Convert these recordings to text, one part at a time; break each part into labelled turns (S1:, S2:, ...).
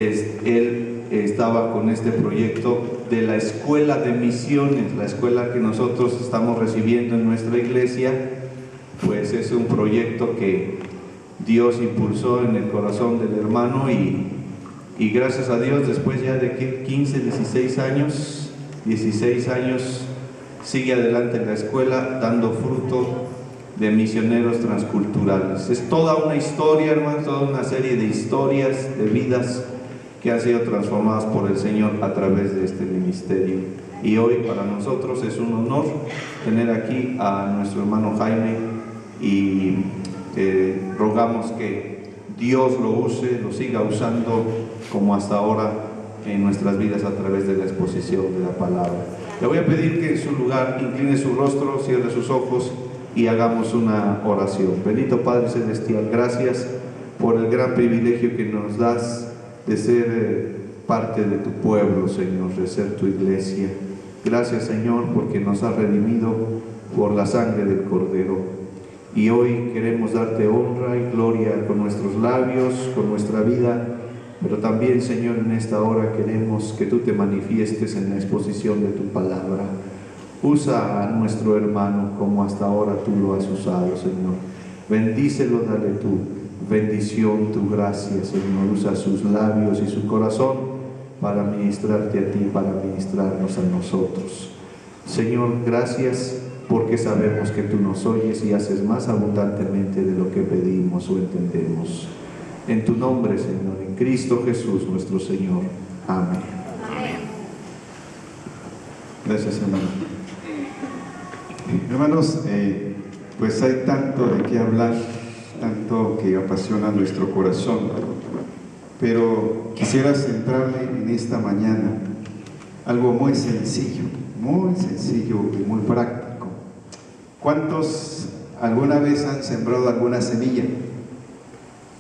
S1: Él estaba con este proyecto de la escuela de misiones, la escuela que nosotros estamos recibiendo en nuestra iglesia. Pues es un proyecto que Dios impulsó en el corazón del hermano y gracias a Dios, después ya de 15, 16 años, sigue adelante en la escuela dando fruto de misioneros transculturales. Es toda una historia, hermanos, toda una serie de historias, de vidas que han sido transformadas por el Señor a través de este ministerio. Y hoy para nosotros es un honor tener aquí a nuestro hermano Jaime y rogamos que Dios lo use, lo siga usando como hasta ahora en nuestras vidas a través de la exposición de la palabra. Le voy a pedir que en su lugar incline su rostro, cierre sus ojos y hagamos una oración. Bendito Padre Celestial, gracias por el gran privilegio que nos das de ser parte de tu pueblo, Señor, de ser tu iglesia. Gracias, Señor, porque nos has redimido por la sangre del Cordero. Y hoy queremos darte honra y gloria con nuestros labios, con nuestra vida, pero también, Señor, en esta hora queremos que tú te manifiestes en la exposición de tu palabra. Usa a nuestro hermano como hasta ahora tú lo has usado, Señor. Bendícelo, dale tu bendición, tu gracia, Señor. Usa sus labios y su corazón para ministrarte a ti, para ministrarnos a nosotros. Señor, gracias porque sabemos que tú nos oyes y haces más abundantemente de lo que pedimos o entendemos. En tu nombre, Señor, en Cristo Jesús, nuestro Señor. Amén. Amén. Gracias, hermano.
S2: Hermanos, pues hay tanto de qué hablar, tanto que apasiona nuestro corazón, pero quisiera centrarme en esta mañana algo muy sencillo y muy práctico. ¿Cuántos alguna vez han sembrado alguna semilla?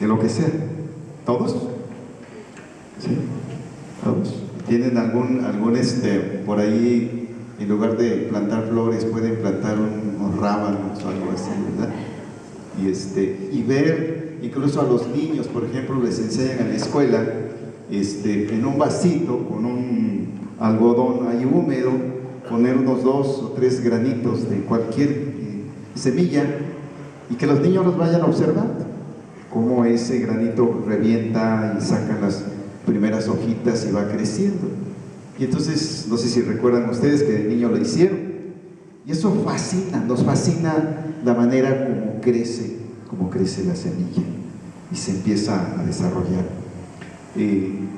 S2: De lo que sea. ¿Todos? ¿Sí? ¿Todos? ¿Tienen algún por ahí, en lugar de plantar flores, pueden plantar unos rábanos o algo así, ¿verdad? Y ver, incluso a los niños, por ejemplo, les enseñan en la escuela, en un vasito con un algodón ahí húmedo, poner unos 2 o 3 granitos de cualquier semilla y que los niños los vayan observando cómo ese granito revienta y saca las primeras hojitas y va creciendo. Y entonces, no sé si recuerdan ustedes que de niño lo hicieron. Y eso fascina, nos fascina la manera como crece la semilla y se empieza a desarrollar.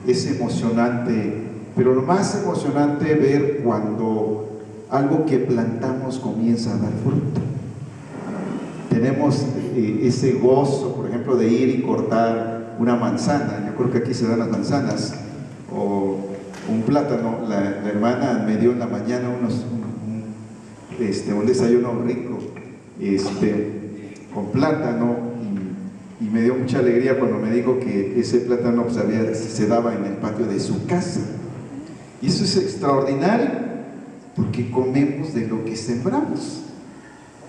S2: Es emocionante, pero lo más emocionante es ver cuando algo que plantamos comienza a dar fruto. Tenemos ese gozo, por ejemplo, de ir y cortar una manzana. Yo creo que aquí se dan las manzanas, o un plátano. La hermana me dio en la mañana un desayuno rico con plátano, y me dio mucha alegría cuando me dijo que ese plátano se daba en el patio de su casa. Y eso es extraordinario, porque comemos de lo que sembramos.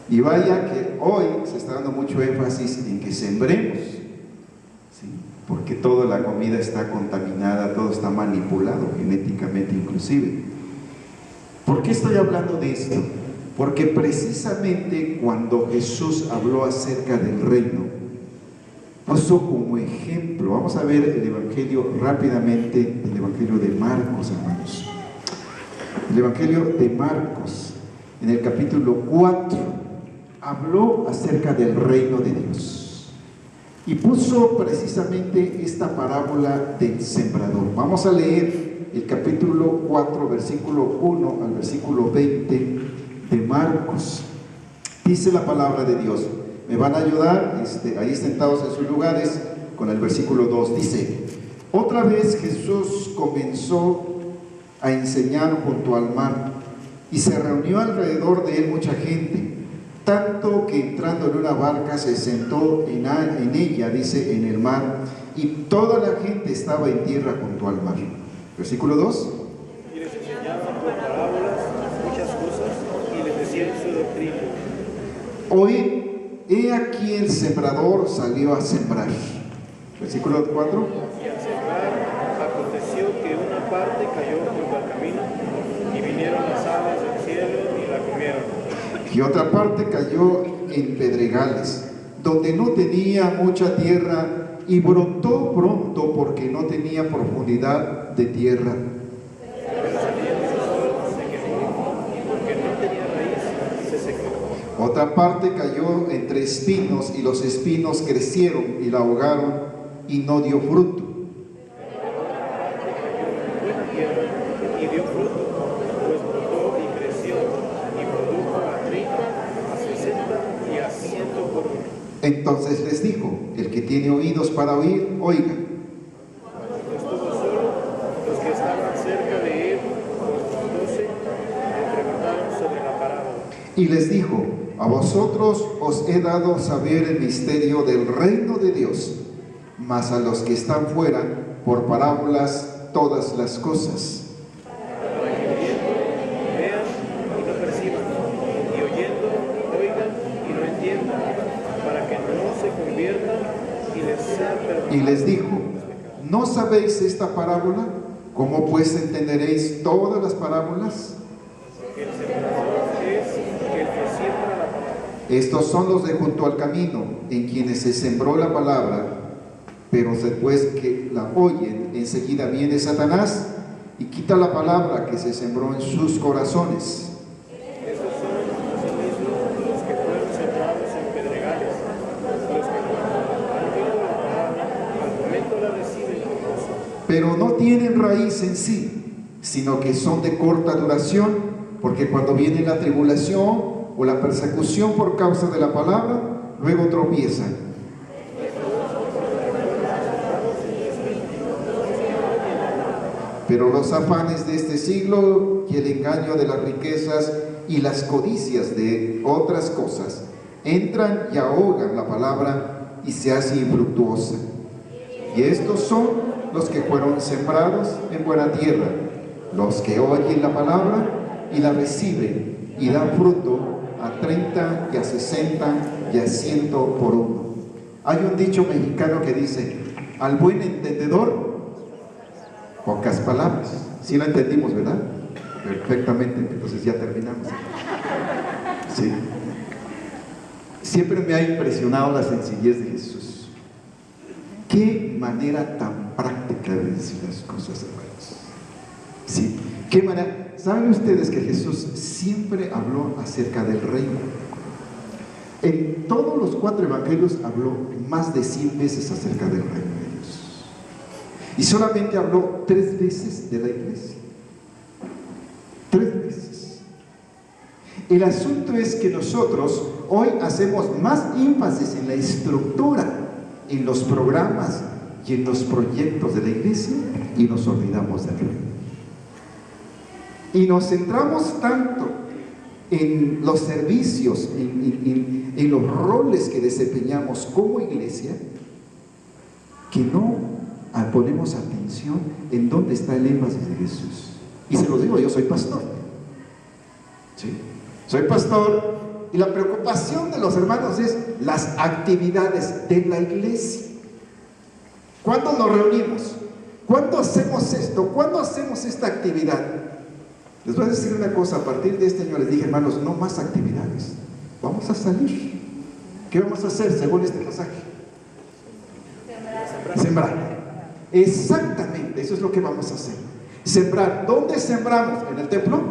S2: Y vaya que hoy se está dando mucho énfasis en que sembremos, ¿sí? Porque toda la comida está contaminada, todo está manipulado genéticamente inclusive. ¿Por qué estoy hablando de esto? Porque precisamente cuando Jesús habló acerca del reino, puso como ejemplo, vamos a ver el Evangelio rápidamente, el Evangelio de Marcos, hermanos. El Evangelio de Marcos, en el capítulo 4, habló acerca del reino de Dios y puso precisamente esta parábola del sembrador. Vamos a leer el capítulo 4, versículo 1 al versículo 20 de Marcos. Dice la palabra de Dios. Me van a ayudar ahí sentados en sus lugares con el versículo 2. Dice: otra vez Jesús comenzó a enseñar junto al mar, y se reunió alrededor de él mucha gente, tanto que entrando en una barca se sentó en ella, dice, en el mar, y toda la gente estaba en tierra junto al mar. Versículo 2.
S3: Y les enseñaba por parábolas muchas cosas, y les decía su doctrina.
S2: Oíd, he aquí el sembrador salió a sembrar. Versículo 4.
S3: Y al sembrar
S2: Y otra parte cayó en pedregales, donde no tenía mucha tierra, y brotó pronto porque no tenía profundidad de tierra. Otra parte cayó entre espinos, y los espinos crecieron y la ahogaron, y no dio fruto.
S3: Y dio fruto, pues brotó y creció, y produjo a 30, a 60 y a 100 por uno.
S2: Entonces les dijo: el que tiene oídos para oír, oiga.
S3: Cuando estuvo solo, los que estaban cerca de él, los 12, le preguntaron sobre la parábola.
S2: Y les dijo: a vosotros os he dado saber el misterio del reino de Dios, mas a los que están fuera, por parábolas todas las cosas.
S3: Para que viendo, vean y no perciban, y oyendo, oigan y no entiendan, para que no se conviertan y les sea perdonado.
S2: Y les dijo: ¿no sabéis esta parábola? ¿Cómo pues entenderéis todas las parábolas?
S3: El sembrador es el que siembra la palabra.
S2: Estos son los de junto al camino, en quienes se sembró la palabra, pero después que la oyen, enseguida viene Satanás y quita la palabra que se sembró en sus corazones.
S3: Estos son asimismo los que fueron sembrados en pedregales, los que cuando han oído la palabra, al momento la reciben con gozo.
S2: Pero no tienen raíz en sí, sino que son de corta duración, porque cuando viene la tribulación o la persecución por causa de la palabra, luego tropiezan. Pero los afanes de este siglo y el engaño de las riquezas y las codicias de otras cosas entran y ahogan la palabra y se hace infructuosa. Y estos son los que fueron sembrados en buena tierra, los que oyen la palabra y la reciben y dan fruto a 30 y a 60 y a 100 por uno. Hay un dicho mexicano que dice: al buen entendedor, pocas palabras. Sí lo entendimos, ¿verdad? Perfectamente, entonces ya terminamos. Sí. Siempre me ha impresionado la sencillez de Jesús. Qué manera tan práctica de decir las cosas, hermanos. Sí. Qué manera. ¿Saben ustedes que Jesús siempre habló acerca del reino? En todos los 4 evangelios habló más de 100 veces acerca del reino de Dios. Y solamente habló 3 veces de la iglesia. 3 veces. El asunto es que nosotros hoy hacemos más énfasis en la estructura, en los programas y en los proyectos de la iglesia, y nos olvidamos del reino. Y nos centramos tanto en los servicios, en los roles que desempeñamos como iglesia, que no ponemos atención en dónde está el énfasis de Jesús. Y se los digo, yo soy pastor. ¿Sí? Soy pastor, y la preocupación de los hermanos es las actividades de la iglesia. ¿Cuándo nos reunimos? ¿Cuándo hacemos esto? ¿Cuándo hacemos esta actividad? Les voy a decir una cosa: a partir de este año les dije, hermanos, no más actividades. Vamos a salir. ¿Qué vamos a hacer según este pasaje? Sembrar. Exactamente, eso es lo que vamos a hacer. Sembrar. ¿Dónde sembramos? ¿En el templo?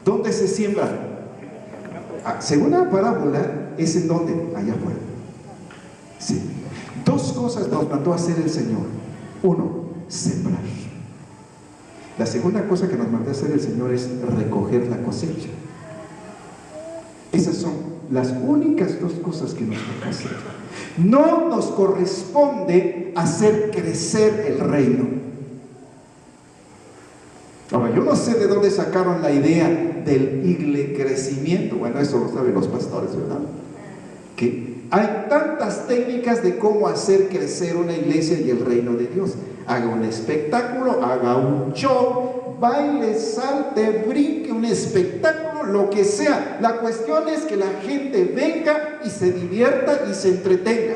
S2: ¿Dónde se siembra? Según la parábola, ¿es en dónde? Allá afuera. Sí. 2 cosas nos mandó a hacer el Señor. 1, sembrar. La segunda cosa que nos mandó a hacer el Señor es recoger la cosecha. Esas son las únicas 2 cosas que nos toca hacer. No nos corresponde hacer crecer el reino. Ahora, yo no sé de dónde sacaron la idea del crecimiento. Bueno, eso lo saben los pastores, ¿verdad? Que hay tantas técnicas de cómo hacer crecer una iglesia y el reino de Dios. Haga un espectáculo, haga un show, baile, salte, brinque, un espectáculo, lo que sea. La cuestión es que la gente venga y se divierta y se entretenga.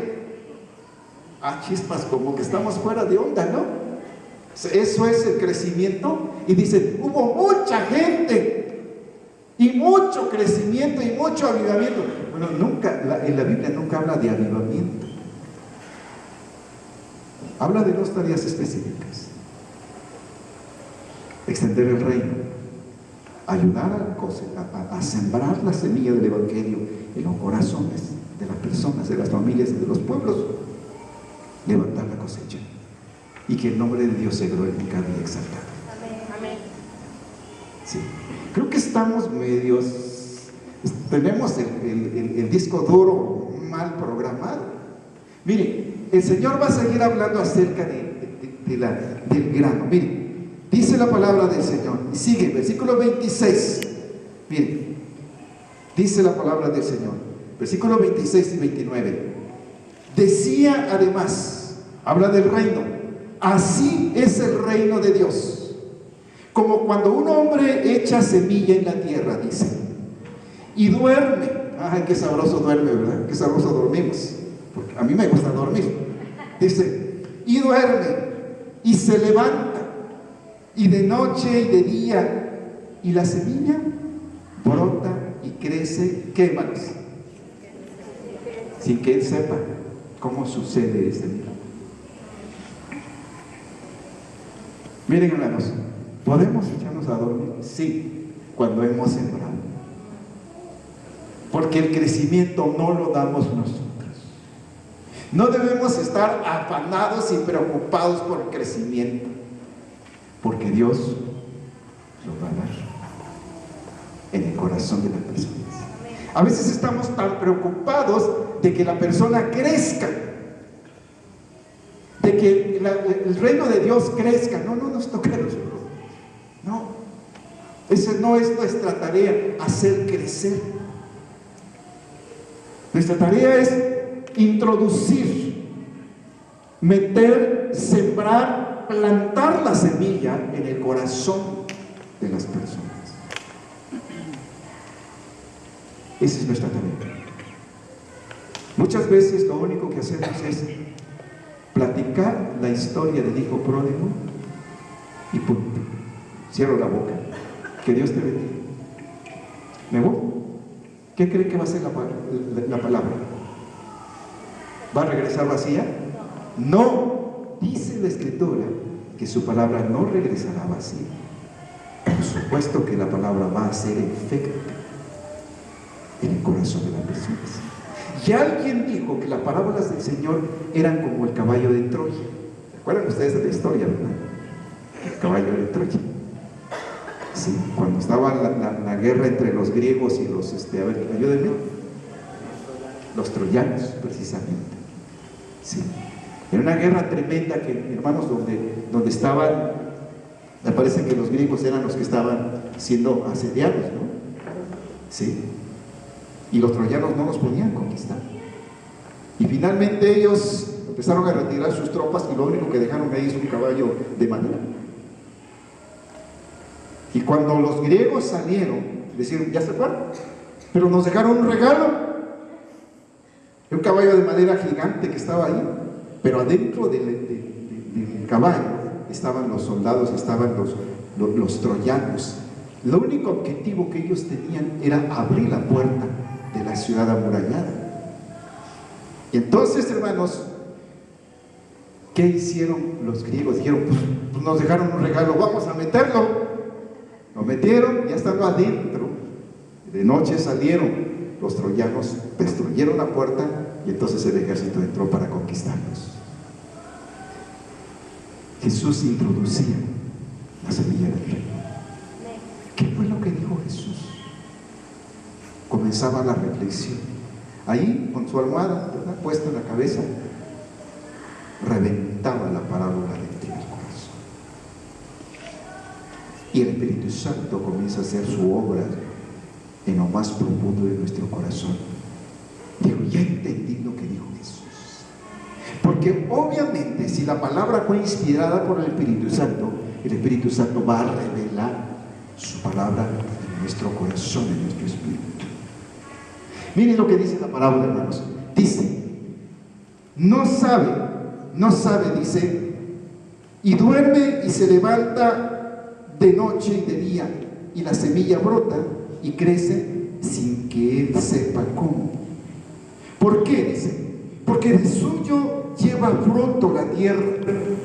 S2: Chispas, como que estamos fuera de onda, ¿no? Eso es el crecimiento. Y dicen, hubo mucha gente. y mucho crecimiento y mucho avivamiento. Bueno, en la Biblia nunca habla de avivamiento. Habla de dos tareas específicas: extender el reino, ayudar a sembrar la semilla del Evangelio en los corazones de las personas, de las familias y de los pueblos, levantar la cosecha, y que el nombre de Dios se glorificado y exaltado.
S4: Amén.
S2: Sí. Creo que estamos tenemos el disco duro mal programado. Miren, el Señor va a seguir hablando acerca del grano. Miren, dice la palabra del Señor, y sigue, versículo 26. Miren, dice la palabra del Señor, versículo 26 y 29. Decía además, habla del reino: así es el reino de Dios, como cuando un hombre echa semilla en la tierra, dice, y duerme. Ay, qué sabroso duerme, ¿verdad? Qué sabroso dormimos, porque a mí me gusta dormir. Dice, y duerme, y se levanta, y de noche y de día, y la semilla brota y crece. ¿Qué, hermanos? Sin que él sepa cómo sucede este milagro. Miren, hermanos, ¿podemos echarnos a dormir? Sí, cuando hemos sembrado. Porque el crecimiento no lo damos nosotros. No debemos estar afanados y preocupados por el crecimiento, porque Dios lo va a dar en el corazón de las personas. A veces estamos tan preocupados de que la persona crezca, de que el reino de Dios crezca. No nos toca a nosotros. No, esa no es nuestra tarea, hacer crecer. Nuestra tarea es introducir, meter, sembrar, plantar la semilla en el corazón de las personas. Esa es nuestra tarea. Muchas veces lo único que hacemos es platicar la historia del hijo pródigo y punto. Cierro la boca. Que Dios te bendiga. ¿Me voy? ¿Qué cree que va a ser la palabra? ¿Va a regresar vacía? No. Dice la Escritura que su palabra no regresará vacía. Por supuesto que la palabra va a hacer efecto en el corazón de las personas. Y alguien dijo que las parábolas del Señor eran como el caballo de Troya. ¿Se acuerdan ustedes de la historia, verdad? El caballo de Troya. Sí, cuando estaba la guerra entre los griegos y los, a ver, ayúdenme, los troyanos, precisamente. Sí. Era una guerra tremenda que, hermanos, donde estaban, me parece que los griegos eran los que estaban siendo asediados, ¿no? Sí. Y los troyanos no los podían conquistar. Y finalmente ellos empezaron a retirar sus tropas y lo único que dejaron ahí es un caballo de madera. Y cuando los griegos salieron, decían, ya se fueron, pero nos dejaron un regalo, un caballo de madera gigante que estaba ahí, pero adentro del caballo estaban los soldados, estaban los troyanos. Lo único objetivo que ellos tenían era abrir la puerta de la ciudad amurallada. Y entonces, hermanos, ¿qué hicieron los griegos? Dijeron, pues nos dejaron un regalo, vamos a meterlo. Lo metieron, ya estando adentro. De noche salieron los troyanos, destruyeron la puerta y entonces el ejército entró para conquistarlos. Jesús introducía la semilla del reino. ¿Qué fue lo que dijo Jesús? Comenzaba la reflexión. Ahí, con su almohada, ¿verdad?, puesta en la cabeza, reventaba la parábola dentro del corazón. Y el Espíritu Santo comienza a hacer su obra en lo más profundo de nuestro corazón. Digo, ya entendí lo que dijo Jesús. Porque obviamente, si la palabra fue inspirada por el Espíritu Santo va a revelar su palabra en nuestro corazón, en nuestro espíritu. Miren lo que dice la palabra, hermanos. Dice, no sabe, dice, y duerme y se levanta de noche y de día, y la semilla brota y crece sin que él sepa cómo. ¿Por qué? Dice, porque de suyo lleva fruto la tierra,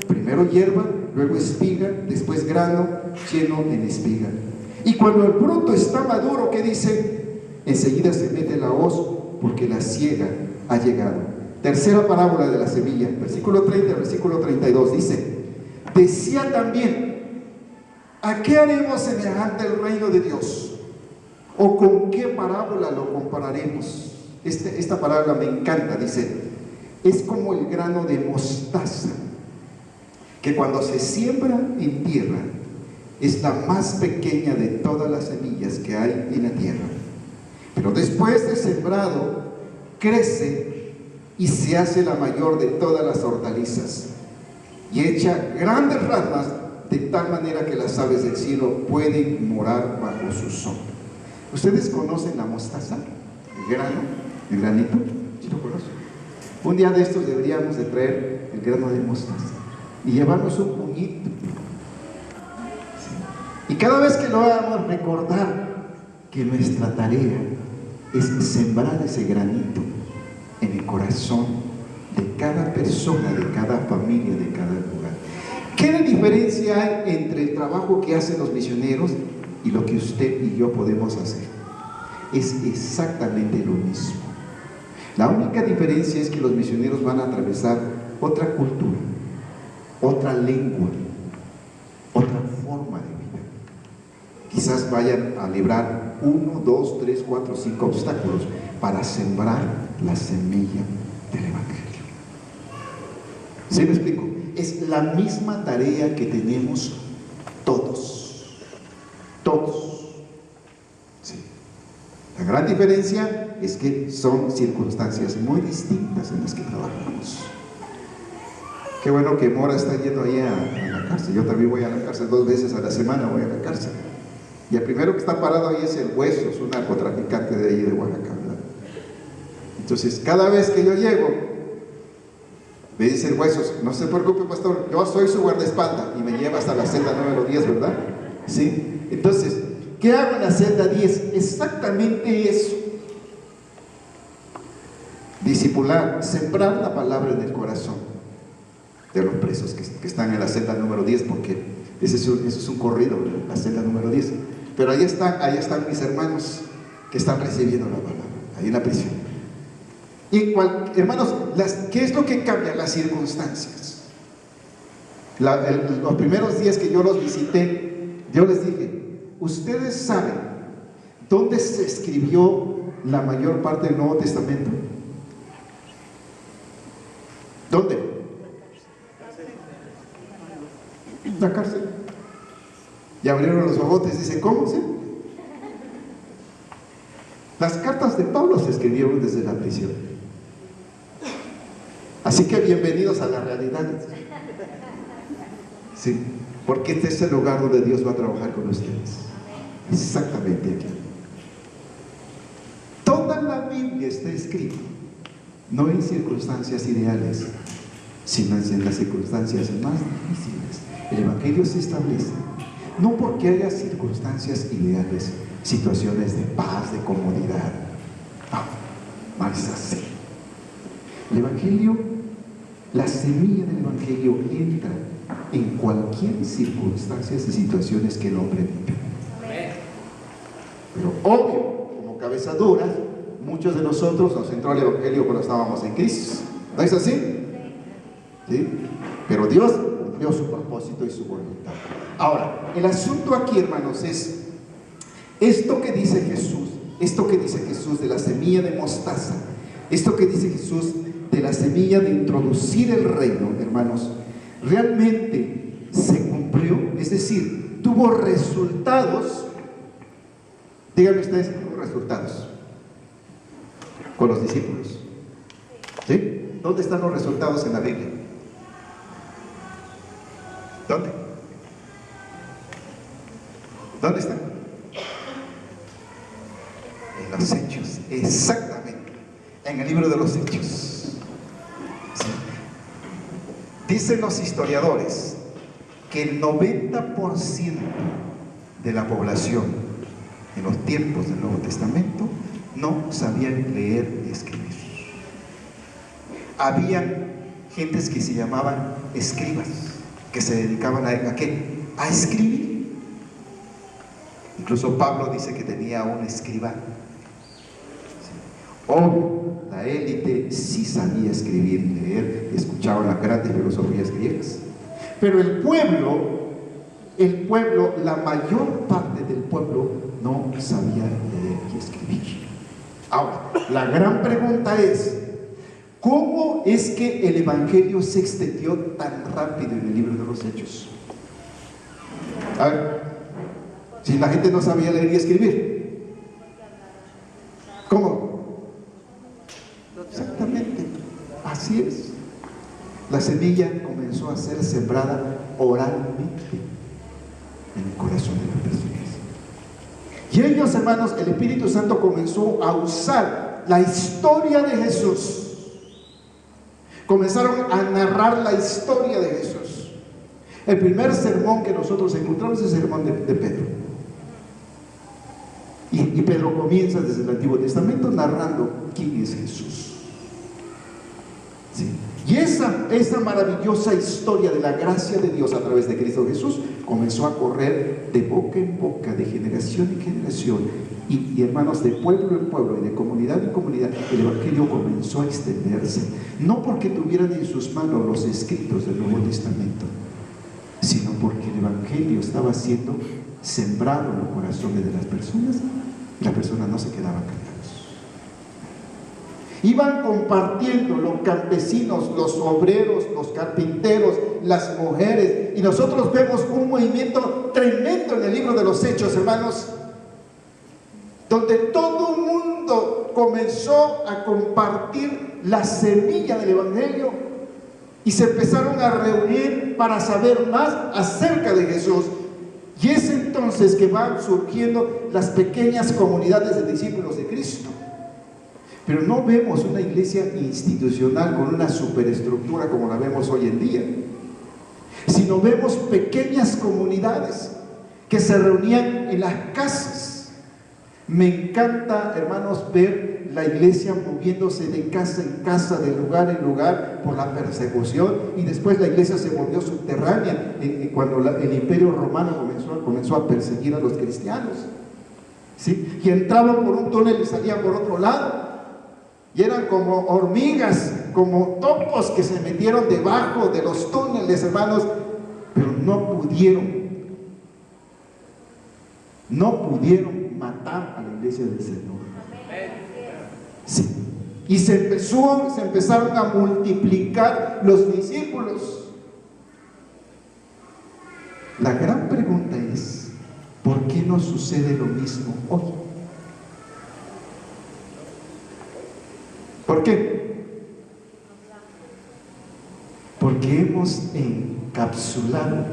S2: primero hierba, luego espiga, después grano lleno en espiga. Y cuando el fruto está maduro, ¿qué dice? Enseguida se mete la hoz, porque la siega ha llegado. Tercera parábola de la semilla, versículo 30, versículo 32, dice: decía también, ¿a qué haremos semejante el reino de Dios? ¿O con qué parábola lo compararemos? Esta parábola me encanta, dice, es como el grano de mostaza, que cuando se siembra en tierra, es la más pequeña de todas las semillas que hay en la tierra. Pero después de sembrado, crece y se hace la mayor de todas las hortalizas, y echa grandes ramas de tal manera que las aves del cielo pueden morar bajo su sombra. ¿Ustedes conocen la mostaza? El grano, el granito. ¿Sí lo conocen? Un día de estos deberíamos de traer el grano de mostaza y llevarnos un puñito. ¿Sí? Y cada vez que lo hagamos, recordar que nuestra tarea es sembrar ese granito en el corazón de cada persona, de cada familia, de cada lugar. ¿Qué diferencia hay entre el trabajo que hacen los misioneros y lo que usted y yo podemos hacer? Es exactamente lo mismo. La única diferencia es que los misioneros van a atravesar otra cultura, otra lengua, otra forma de vida. Quizás vayan a librar 1, 2, 3, 4, 5 obstáculos para sembrar la semilla del Evangelio. ¿Sí me explico? Es la misma tarea que tenemos todos. Sí. La gran diferencia es que son circunstancias muy distintas en las que trabajamos. Qué bueno que Mora está yendo ahí a la cárcel. Yo también voy a la cárcel 2 veces a la semana, voy a la cárcel. Y el primero que está parado ahí es el Hueso, es un narcotraficante de ahí de Oaxaca, ¿verdad? Entonces, cada vez que yo llego, me dice el Hueso, no se preocupe, pastor, yo soy su guardaespaldas, y me lleva hasta la celda número 10, ¿verdad? ¿Sí? Entonces, ¿qué hago en la celda 10? Exactamente eso. Discipular, sembrar la palabra en el corazón de los presos que están en la celda número 10, porque eso es un corrido, la celda número 10. Pero ahí están mis hermanos que están recibiendo la palabra, ahí en la prisión. Y hermanos, ¿qué es lo que cambia? Las circunstancias. Los primeros días que yo los visité, yo les dije, ¿ustedes saben dónde se escribió la mayor parte del Nuevo Testamento? ¿Dónde? La cárcel. Y abrieron los ojotes, dice, ¿cómo? ¿Sí? Las cartas de Pablo se escribieron desde la prisión. Así que bienvenidos a la realidad. Sí, porque este es el lugar donde Dios va a trabajar con ustedes. Exactamente aquí. Toda la Biblia está escrita, no en circunstancias ideales, sino en las circunstancias más difíciles. El Evangelio se establece no porque haya circunstancias ideales, situaciones de paz, de comodidad. No es así. El Evangelio, la semilla del Evangelio entra en cualquier circunstancia y situaciones que el hombre vive. Pero obvio, como cabeza dura, muchos de nosotros nos entró el Evangelio cuando estábamos en crisis. ¿No es así? ¿Sí? Pero Dios cumplió su propósito y su voluntad. Ahora, el asunto aquí, hermanos, es esto que dice Jesús de la semilla de mostaza, esto que dice Jesús de la semilla de introducir el reino, hermanos, realmente se cumplió, es decir, tuvo resultados. Díganme ustedes, tuvo resultados con los discípulos. ¿Sí? ¿Dónde están los resultados en la Biblia? ¿Dónde? ¿Dónde están? En los Hechos, exactamente, en el libro de los Hechos. ¿Sí? Dicen los historiadores que el 90% de la población en los tiempos del Nuevo Testamento, no sabían leer y escribir. Había gentes que se llamaban escribas, que se dedicaban ¿a qué? A escribir. Incluso Pablo dice que tenía un escribano. Obvio, la élite sí sabía escribir y leer, escuchaban las grandes filosofías griegas. Pero el pueblo, la mayor parte del pueblo no sabía leer y escribir. Ahora, la gran pregunta es, ¿cómo es que el Evangelio se extendió tan rápido en el libro de los Hechos? A ver, si la gente no sabía leer y escribir, ¿cómo? Exactamente, así es. La semilla comenzó a ser sembrada oralmente en el corazón de las personas. Y ellos, hermanos, el Espíritu Santo comenzó a usar la historia de Jesús. Comenzaron a narrar la historia de Jesús. El primer sermón que nosotros encontramos es el sermón de Pedro. Y Pedro comienza desde el Antiguo Testamento narrando quién es Jesús. ¿Sí? Y esa maravillosa historia de la gracia de Dios a través de Cristo Jesús comenzó a correr de boca en boca, de generación en generación, y hermanos, de pueblo en pueblo y de comunidad en comunidad. El Evangelio comenzó a extenderse, no porque tuvieran en sus manos los escritos del Nuevo Testamento, sino porque el Evangelio estaba siendo sembrado en los corazones de las personas, y las personas no se quedaban calladas. Iban compartiendo los campesinos, los obreros, los carpinteros, las mujeres, y nosotros vemos un movimiento tremendo en el libro de los Hechos, hermanos, donde todo el mundo comenzó a compartir la semilla del Evangelio y se empezaron a reunir para saber más acerca de Jesús. Y es entonces que van surgiendo las pequeñas comunidades de discípulos de Cristo. Pero no vemos una iglesia institucional con una superestructura como la vemos hoy en día, sino vemos pequeñas comunidades que se reunían en las casas. Me encanta, hermanos, ver la iglesia moviéndose de casa en casa, de lugar en lugar, por la persecución, y después la iglesia se volvió subterránea cuando el Imperio Romano comenzó a perseguir a los cristianos, ¿sí? Y entraban por un túnel y salían por otro lado, y eran como hormigas, como topos que se metieron debajo de los túneles, hermanos, pero no pudieron matar a la iglesia del Señor. Sí. Y se empezaron a multiplicar los discípulos. La gran pregunta es, ¿por qué no sucede lo mismo hoy? ¿Por qué? Porque hemos encapsulado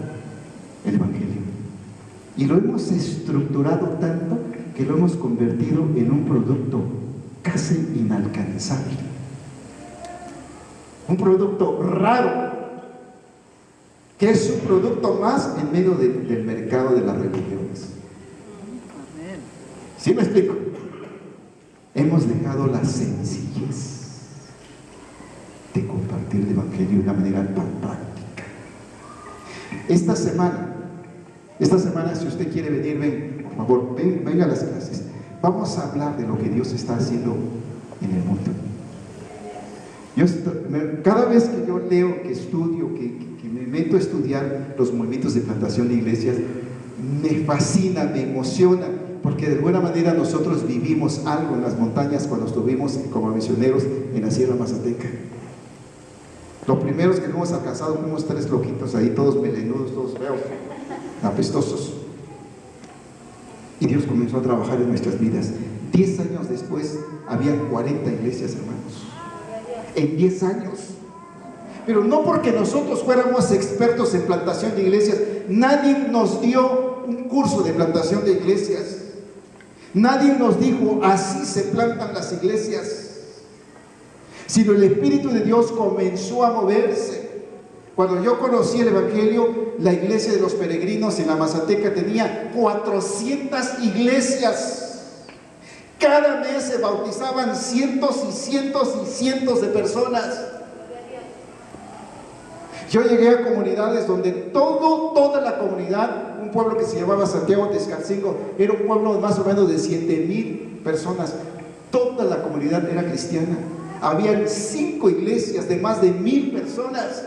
S2: el Evangelio y lo hemos estructurado tanto que lo hemos convertido en un producto casi inalcanzable, un producto raro, que es un producto más en medio del mercado de las religiones. ¿Sí me explico? Hemos dejado la sencillez de compartir el Evangelio de una manera tan práctica. Esta semana, si usted quiere venir, por favor, venga a las clases. Vamos a hablar de lo que Dios está haciendo en el mundo. Cada vez que yo leo, que estudio, que me meto a estudiar los movimientos de plantación de iglesias, me fascina, me emociona, porque de alguna manera nosotros vivimos algo en las montañas cuando estuvimos como misioneros en la Sierra Mazateca. Los primeros que fuimos alcanzados fuimos 3 loquitos ahí, todos melenudos, todos feos, apestosos. Y Dios comenzó a trabajar en nuestras vidas. 10 años después, había 40 iglesias, hermanos. En 10 años. Pero no porque nosotros fuéramos expertos en plantación de iglesias. Nadie nos dio un curso de plantación de iglesias. Nadie nos dijo, así se plantan las iglesias. Sino el Espíritu de Dios comenzó a moverse.
S4: Cuando yo conocí el Evangelio, la iglesia de los peregrinos en la Mazateca tenía 400 iglesias. Cada mes se bautizaban cientos y cientos y cientos de personas. Yo llegué a comunidades donde toda la comunidad, un pueblo que se llamaba Santiago Texcalcingo, era un pueblo más o menos de 7,000 personas. Toda la comunidad era cristiana. Habían 5 iglesias de más de 1,000 personas.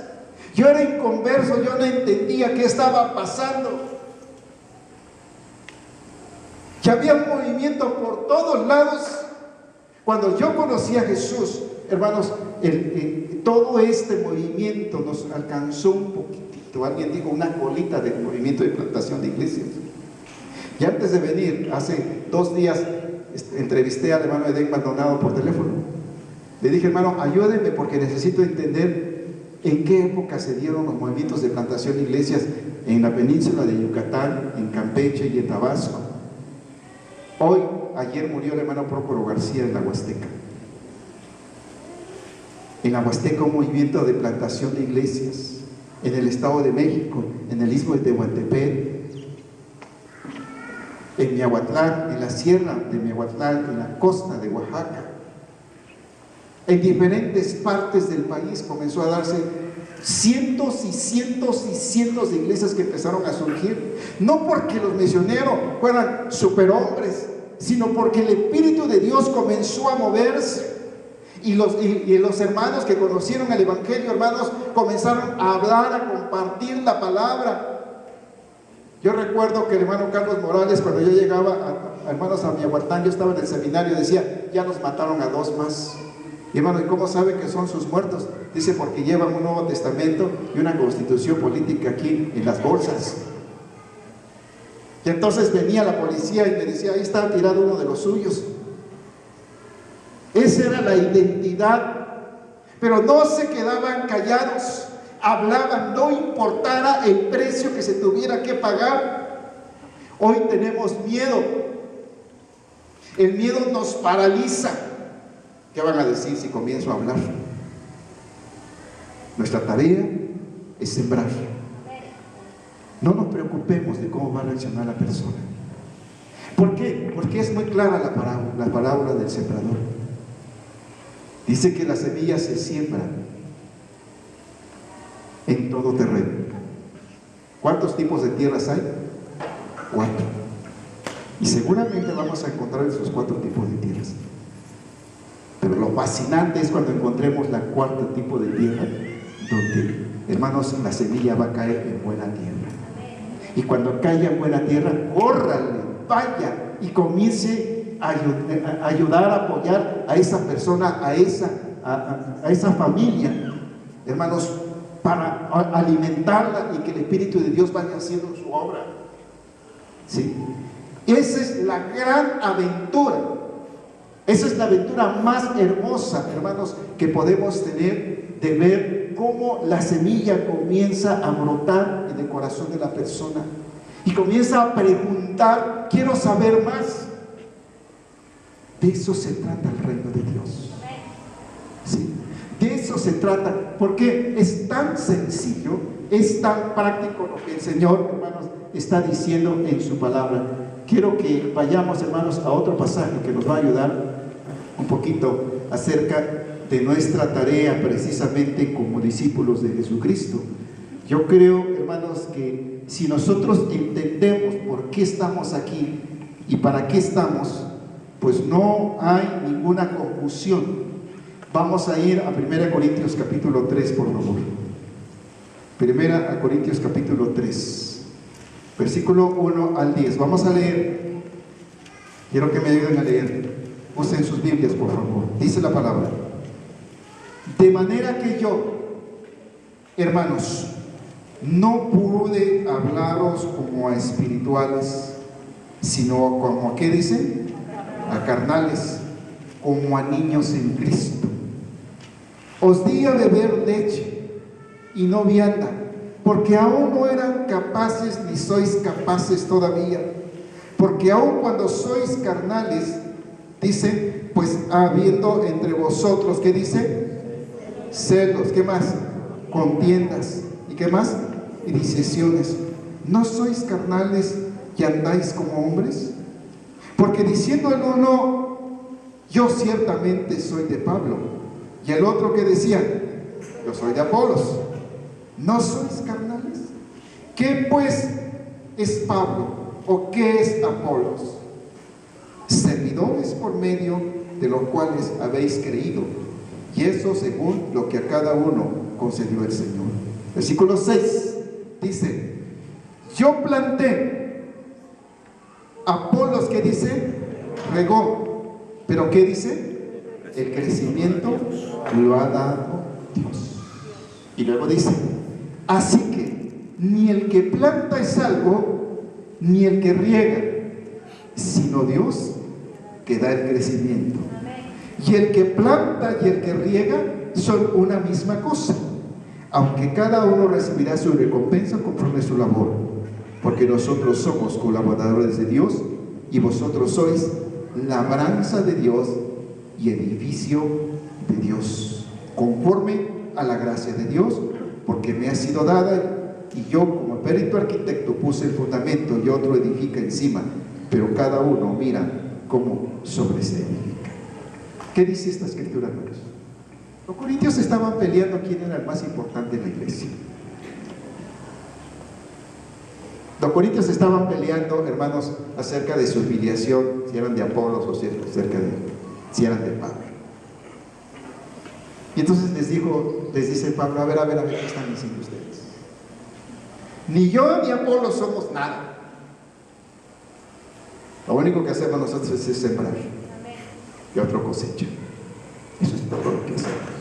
S4: Yo era inconverso, yo no entendía qué estaba pasando. Que había un movimiento por todos lados. Cuando yo conocí a Jesús, hermanos, todo este movimiento nos alcanzó un poquitito. Alguien dijo una colita del movimiento de plantación de iglesias. Y antes de venir, hace 2 días, entrevisté al hermano Edén Maldonado por teléfono. Le dije, hermano, ayúdeme porque necesito entender en qué época se dieron los movimientos de plantación de iglesias en la península de Yucatán, en Campeche y en Tabasco. Ayer murió el hermano Próspero García en la Huasteca. En la Huasteca un movimiento de plantación de iglesias. En el Estado de México, en el Istmo de Tehuantepec, en Miahuatlán, en la sierra de Miahuatlán, en la costa de Oaxaca. En diferentes partes del país comenzó a darse cientos y cientos y cientos de iglesias que empezaron a surgir, no porque los misioneros fueran superhombres, sino porque el Espíritu de Dios comenzó a moverse. Y los hermanos que conocieron el Evangelio, hermanos, comenzaron a hablar, a compartir la palabra. Yo recuerdo que el hermano Carlos Morales, cuando yo llegaba hermanos a Miahuatlán, yo estaba en el seminario, decía, ya nos mataron a 2 más. Y hermano, ¿y cómo sabe que son sus muertos? Dice, porque llevan un Nuevo Testamento y una constitución política aquí en las bolsas. Y entonces venía la policía y me decía, ahí está tirado uno de los suyos. Esa era la identidad. Pero no se quedaban callados, hablaban, no importara el precio que se tuviera que pagar. Hoy tenemos miedo. El miedo nos paraliza. ¿Qué van a decir si comienzo a hablar? Nuestra tarea es sembrar. No nos preocupemos de cómo va a reaccionar la persona. ¿Por qué? Porque es muy clara la parábola del sembrador. Dice que la semilla se siembra en todo terreno. ¿Cuántos tipos de tierras hay? 4. Y seguramente vamos a encontrar esos 4 tipos de tierras. Pero lo fascinante es cuando encontremos la 4º tipo de tierra, donde, hermanos, la semilla va a caer en buena tierra. Y cuando caiga en buena tierra, córrale, vaya y comience a ayudar, a apoyar a esa persona, a esa familia, hermanos, para alimentarla y que el Espíritu de Dios vaya haciendo su obra. ¿Sí? Esa es la gran aventura. Esa es la aventura más hermosa, hermanos, que podemos tener, de ver cómo la semilla comienza a brotar en el corazón de la persona y comienza a preguntar, quiero saber más. De eso se trata el reino de Dios. ¿Sí? De eso se trata, porque es tan sencillo, es tan práctico lo que el Señor, hermanos, está diciendo en su palabra. Quiero que vayamos, hermanos, a otro pasaje que nos va a ayudar un poquito acerca de nuestra tarea precisamente como discípulos de Jesucristo. Yo creo, hermanos, que si nosotros entendemos por qué estamos aquí y para qué estamos, pues no hay ninguna confusión. Vamos a ir a 1 Corintios capítulo 3, por favor. 1 Corintios capítulo 3, versículo 1 al 10. Vamos a leer. Quiero que me ayuden a leer. Usen sus Biblias, por favor. Dice la palabra: de manera que yo, hermanos, no pude hablaros como a espirituales, sino como, ¿qué dice? A carnales, como a niños en Cristo. Os di a beber leche y no vianda, porque aún no eran capaces ni sois capaces todavía, porque aún cuando sois carnales, dice, pues habiendo entre vosotros, ¿qué dice? Celos, ¿qué más? Contiendas, qué más? Y disensiones. ¿No sois carnales y andáis como hombres? Porque diciendo el uno, yo ciertamente soy de Pablo, y el otro que decía, yo soy de Apolos. ¿No sois carnales? ¿Qué pues es Pablo o qué es Apolos? Servidores por medio de los cuales habéis creído, y eso según lo que a cada uno concedió el Señor. Versículo 6 dice, yo planté, Apolos, ¿qué dice? Regó, pero ¿qué dice? El crecimiento lo ha dado Dios. Y luego dice, así que ni el que planta es salvo, ni el que riega, sino Dios que da el crecimiento. Y el que planta y el que riega son una misma cosa, aunque cada uno recibirá su recompensa conforme a su labor, porque nosotros somos colaboradores de Dios y vosotros sois labranza de Dios y edificio de Dios, conforme a la gracia de Dios, porque me ha sido dada, y yo como perito arquitecto puse el fundamento y otro edifica encima, pero cada uno mira cómo sobre se edifica. ¿Qué dice esta escritura, hermanos? Los corintios estaban peleando quién era el más importante en la iglesia. Los corintios estaban peleando, hermanos, acerca de su filiación, si eran de Apolos o si eran de Pablo. Y entonces les dice Pablo, a ver, ¿qué están diciendo ustedes? Ni yo ni Apolos somos nada. Lo único que hacemos nosotros es sembrar y otro cosecha. Eso es todo lo que hacemos.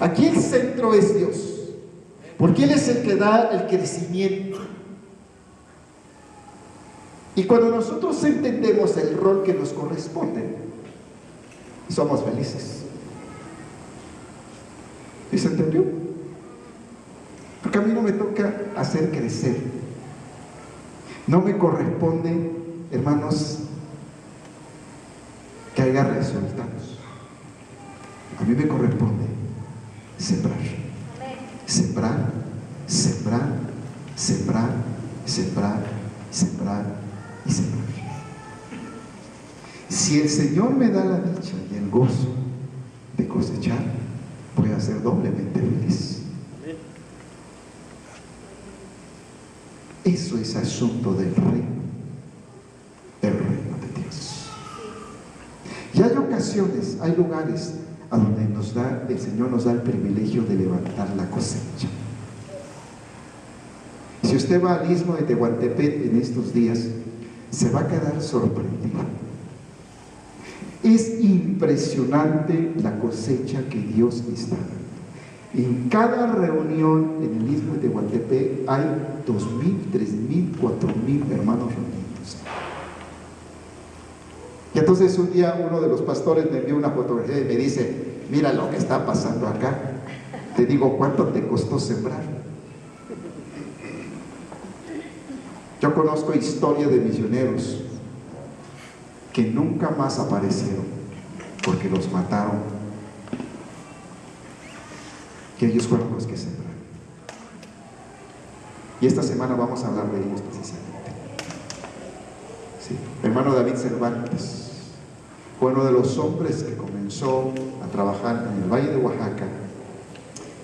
S4: Aquí el centro es Dios, porque Él es el que da el crecimiento. Y cuando nosotros entendemos el rol que nos corresponde, somos felices. ¿Y se entendió? Porque a mí no me toca hacer crecer. No me corresponde, hermanos, que haya resultados. A mí me corresponde sembrar. Sembrar, sembrar, sembrar, sembrar, sembrar y sembrar. Si el Señor me da la dicha y el gozo de cosechar, voy a ser doblemente feliz. Eso es asunto del reino de Dios. Y hay ocasiones, hay lugares a donde el Señor nos da el privilegio de levantar la cosecha. Si usted va al istmo de Tehuantepec en estos días, se va a quedar sorprendido. Es impresionante la cosecha que Dios está dando. En cada reunión en el istmo de Tehuantepec hay 2,000, 3,000, 4,000 hermanos reunidos. Y entonces un día uno de los pastores me envió una fotografía y me dice, mira lo que está pasando acá. Te digo, ¿cuánto te costó sembrar? Yo conozco historia de misioneros que nunca más aparecieron porque los mataron, que ellos fueron los que sembraron. Y esta semana vamos a hablar de ellos precisamente. Sí. Hermano David Cervantes fue uno de los hombres que comenzó a trabajar en el Valle de Oaxaca,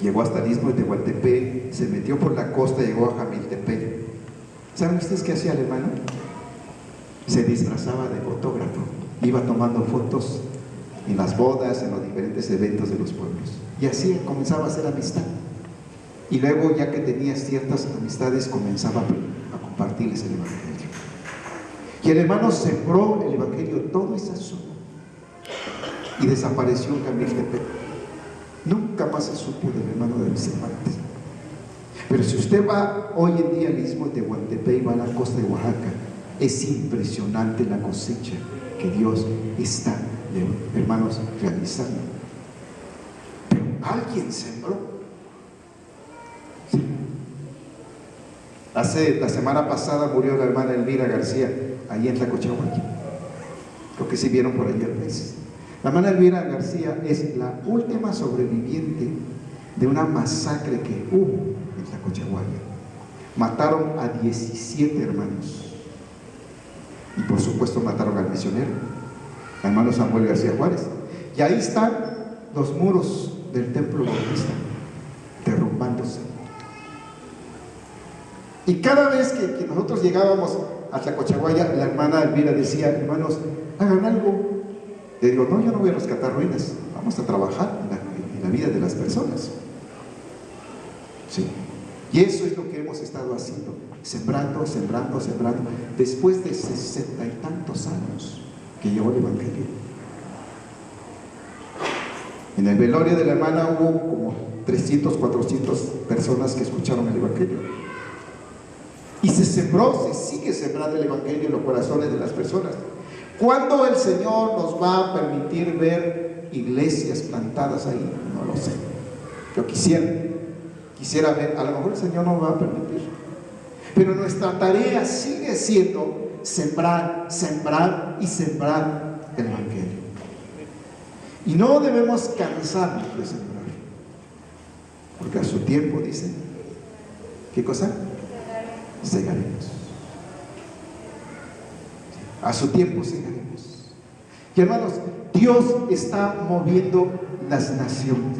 S4: llegó hasta el istmo de Tehuantepec, se metió por la costa, llegó a Jamiltepec. ¿Saben ustedes qué hacía el hermano? Se disfrazaba de fotógrafo, iba tomando fotos en las bodas, en los diferentes eventos de los pueblos, y así comenzaba a hacer amistad. Y luego, ya que tenía ciertas amistades, comenzaba a compartirles el evangelio. Y el hermano sembró el evangelio toda esa zona y desapareció en Jamiltepec. Nunca más se supo del hermano de Cervantes. Pero si usted va hoy en día al istmo de Tehuantepec y va a la costa de Oaxaca, es impresionante la cosecha que Dios está, hermanos, realizando. Pero alguien sembró. Sí. La semana pasada murió la hermana Elvira García, ahí en Tlacochahuaque. Creo que sí vieron por ayer veces. La hermana Elvira García es la última sobreviviente de una masacre que hubo en Tlacochahuaya. Mataron a 17 hermanos. Y por supuesto mataron al misionero, al hermano Samuel García Juárez. Y ahí están los muros del templo bautista, derrumbándose. Y cada vez que nosotros llegábamos a Tlacochahuaya, la hermana Elvira decía: hermanos, hagan algo. Le digo: no, yo no voy a rescatar ruinas, vamos a trabajar en la vida de las personas. Sí. Y eso es lo que hemos estado haciendo, sembrando, sembrando, sembrando, después de 60 y tantos años que llevó el Evangelio. En el velorio de la hermana hubo como 300, 400 personas que escucharon el Evangelio. Y se sembró, se sigue sembrando el Evangelio en los corazones de las personas. ¿Cuándo el Señor nos va a permitir ver iglesias plantadas ahí? No lo sé. Yo quisiera ver, a lo mejor el Señor no va a permitir. Pero nuestra tarea sigue siendo sembrar, sembrar y sembrar el Evangelio. Y no debemos cansarnos de sembrar, porque a su tiempo, dice, ¿qué cosa? Segaremos. A su tiempo segaremos. Y hermanos, Dios está moviendo las naciones.